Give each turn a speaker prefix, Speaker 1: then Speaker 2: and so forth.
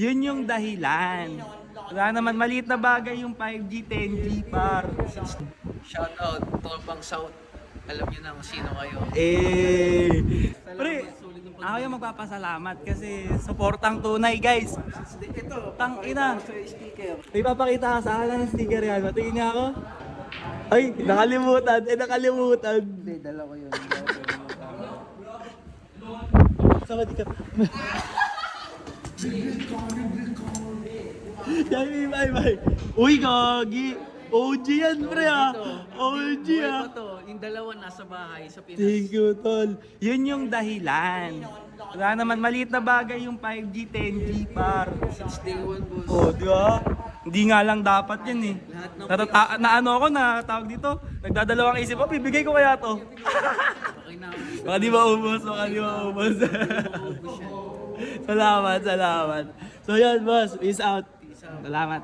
Speaker 1: Yun yung dahilan. Wala naman, maliit na bagay yung 5G, 10G par.
Speaker 2: Shoutout, Tropang South. Alam niyo na kung sino kayo.
Speaker 1: Pre, ako yung magpapasalamat kasi supportang tunay guys.
Speaker 2: Ito,
Speaker 1: Tang ina.
Speaker 2: sticker.
Speaker 1: May papakita ka sa akin ng sticker yan. Matingin niya ako. Ay, nakalimutan. Nakalimutan.
Speaker 2: Hindi, dala ko yun.
Speaker 1: Sama di ka. Bye. Uy, gagi. OG yan, pre ah. OG ah.
Speaker 2: Ito, yung dalawa nasa bahay sa Pinas.
Speaker 1: Thank you, tol. Yun yung dahilan. Wala naman, maliit na bagay yung 5G, 10G par.
Speaker 2: Since day one, boss.
Speaker 1: Oh, di ba? Hindi nga lang dapat yan eh.
Speaker 2: Lahat ng
Speaker 1: Ano ako na tawag dito? Nagdadalawang isip ko, bibigay ko kaya to.
Speaker 2: okay na.
Speaker 1: Baka di maubos, baka di maubos. Salamat. So yan, boss. Peace out. Salamat.